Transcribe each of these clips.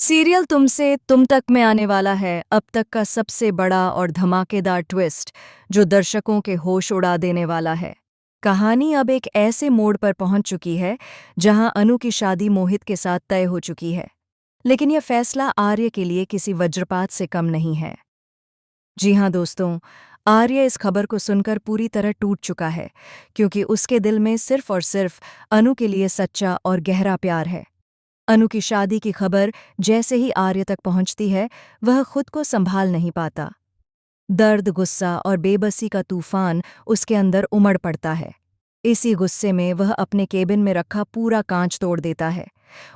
Serial तुमसे तुम तक में आने वाला है अब तक का सबसे बड़ा और धमाकेदार ट्विस्ट जो दर्शकों के होश उड़ा देने वाला है। कहानी अब एक ऐसे मोड़ पर पहुंच चुकी है जहां अनु की शादी मोहित के साथ तय हो चुकी है, लेकिन यह फैसला आर्य के लिए किसी वज्रपात से कम नहीं है। जी हाँ दोस्तों, आर्य इस खबर को सुनकर पूरी तरह टूट चुका है, क्योंकि उसके दिल में सिर्फ और सिर्फ अनु के लिए सच्चा और गहरा प्यार है। अनु की शादी की खबर जैसे ही आर्य तक पहुंचती है, वह खुद को संभाल नहीं पाता। दर्द, गुस्सा और बेबसी का तूफान उसके अंदर उमड़ पड़ता है। इसी गुस्से में वह अपने केबिन में रखा पूरा कांच तोड़ देता है।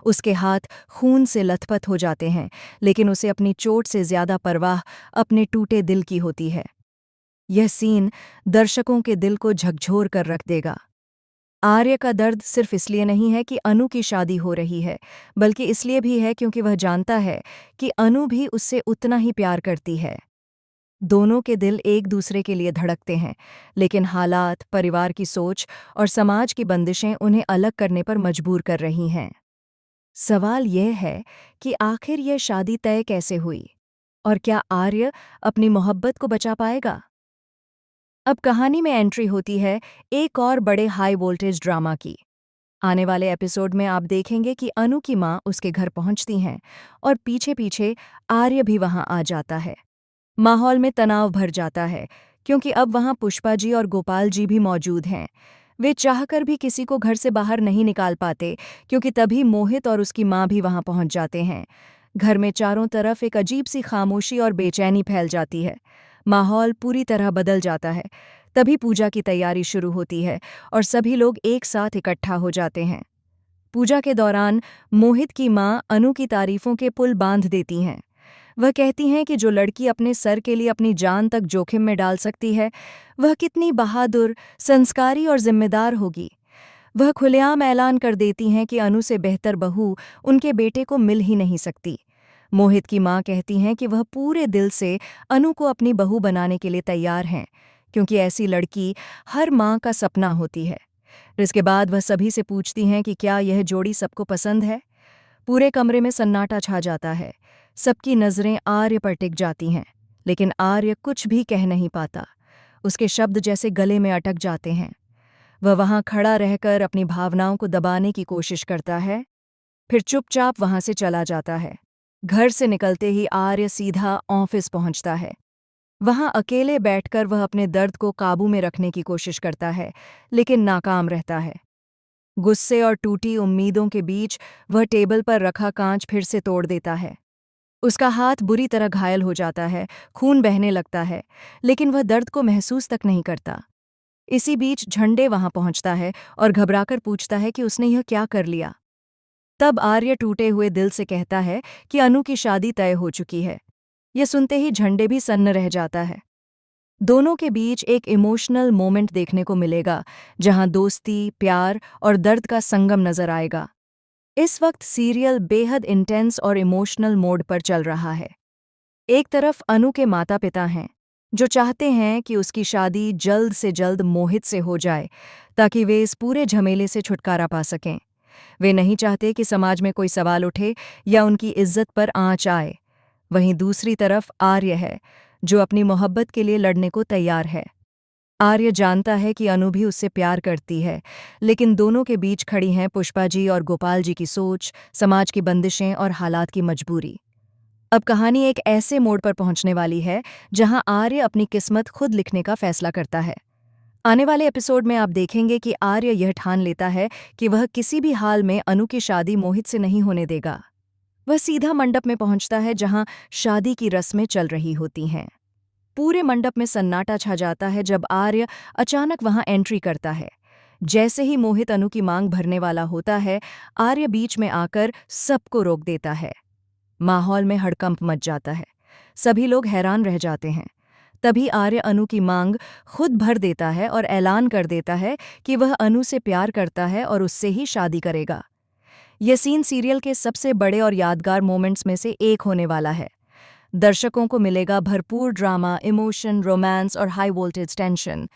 उसके हाथ खून से लथपथ हो जाते हैं, लेकिन उसे अपनी चोट से ज्यादा परवाह अपने टूटे दिल की होती है। यह सीन दर्शकों के दिल को झकझोर कर रख देगा। आर्य का दर्द सिर्फ इसलिए नहीं है कि अनु की शादी हो रही है, बल्कि इसलिए भी है क्योंकि वह जानता है कि अनु भी उससे उतना ही प्यार करती है। दोनों के दिल एक दूसरे के लिए धड़कते हैं, लेकिन हालात, परिवार की सोच और समाज की बंदिशें उन्हें अलग करने पर मजबूर कर रही हैं। सवाल यह है कि आखिर यह शादी तय कैसे हुई, और क्या आर्य अपनी मोहब्बत को बचा पाएगा? अब कहानी में एंट्री होती है एक और बड़े हाई वोल्टेज ड्रामा की। आने वाले एपिसोड में आप देखेंगे कि अनु की माँ उसके घर पहुंचती हैं और पीछे पीछे आर्य भी वहां आ जाता है। माहौल में तनाव भर जाता है, क्योंकि अब वहां पुष्पा जी और गोपाल जी भी मौजूद हैं। वे चाहकर भी किसी को घर से बाहर नहीं निकाल पाते, क्योंकि तभी मोहित और उसकी माँ भी वहां पहुंच जाते हैं। घर में चारों तरफ एक अजीब सी खामोशी और बेचैनी फैल जाती है। माहौल पूरी तरह बदल जाता है। तभी पूजा की तैयारी शुरू होती है और सभी लोग एक साथ इकट्ठा हो जाते हैं। पूजा के दौरान मोहित की माँ अनु की तारीफों के पुल बांध देती हैं। वह कहती हैं कि जो लड़की अपने सर के लिए अपनी जान तक जोखिम में डाल सकती है, वह कितनी बहादुर, संस्कारी और जिम्मेदार होगी। वह खुलेआम ऐलान कर देती हैं कि अनु से बेहतर बहू उनके बेटे को मिल ही नहीं सकती। मोहित की माँ कहती हैं कि वह पूरे दिल से अनु को अपनी बहू बनाने के लिए तैयार हैं, क्योंकि ऐसी लड़की हर माँ का सपना होती है। इसके बाद वह सभी से पूछती हैं कि क्या यह जोड़ी सबको पसंद है। पूरे कमरे में सन्नाटा छा जाता है। सबकी नज़रें आर्य पर टिक जाती हैं, लेकिन आर्य कुछ भी कह नहीं पाता। उसके शब्द जैसे गले में अटक जाते हैं। वह वहां खड़ा रहकर अपनी भावनाओं को दबाने की कोशिश करता है, फिर चुपचाप वहां से चला जाता है। घर से निकलते ही आर्य सीधा ऑफिस पहुंचता है। वहां अकेले बैठकर वह अपने दर्द को काबू में रखने की कोशिश करता है, लेकिन नाकाम रहता है। गुस्से और टूटी उम्मीदों के बीच वह टेबल पर रखा कांच फिर से तोड़ देता है। उसका हाथ बुरी तरह घायल हो जाता है, खून बहने लगता है, लेकिन वह दर्द को महसूस तक नहीं करता। इसी बीच झंडे वहां पहुंचता है और घबराकर पूछता है कि उसने यह क्या कर लिया। तब आर्य टूटे हुए दिल से कहता है कि अनु की शादी तय हो चुकी है। यह सुनते ही झंडे भी सन्न रह जाता है। दोनों के बीच एक इमोशनल मोमेंट देखने को मिलेगा, जहां दोस्ती, प्यार और दर्द का संगम नजर आएगा। इस वक्त सीरियल बेहद इंटेंस और इमोशनल मोड पर चल रहा है। एक तरफ अनु के माता पिता हैं, जो चाहते हैं कि उसकी शादी जल्द से जल्द मोहित से हो जाए, ताकि वे इस पूरे झमेले से छुटकारा पा सकें। वे नहीं चाहते कि समाज में कोई सवाल उठे या उनकी इज्जत पर आंच आए। वहीं दूसरी तरफ आर्य है, जो अपनी मोहब्बत के लिए लड़ने को तैयार है। आर्य जानता है कि अनु भी उससे प्यार करती है, लेकिन दोनों के बीच खड़ी हैं पुष्पा जी और गोपाल जी की सोच, समाज की बंदिशें और हालात की मजबूरी। अब कहानी एक ऐसे मोड़ पर पहुंचने वाली है जहां आर्य अपनी किस्मत खुद लिखने का फैसला करता है। आने वाले एपिसोड में आप देखेंगे कि आर्य यह ठान लेता है कि वह किसी भी हाल में अनु की शादी मोहित से नहीं होने देगा। वह सीधा मंडप में पहुंचता है जहां शादी की रस्में चल रही होती हैं। पूरे मंडप में सन्नाटा छा जाता है जब आर्य अचानक वहां एंट्री करता है। जैसे ही मोहित अनु की मांग भरने वाला होता है, आर्य बीच में आकर सबको रोक देता है। माहौल में हड़कंप मच जाता है। सभी लोग हैरान रह जाते हैं। तभी आर्य अनु की मांग खुद भर देता है और ऐलान कर देता है कि वह अनु से प्यार करता है और उससे ही शादी करेगा। यह सीन सीरियल के सबसे बड़े और यादगार मोमेंट्स में से एक होने वाला है। दर्शकों को मिलेगा भरपूर ड्रामा, इमोशन, रोमांस और हाई वोल्टेज टेंशन।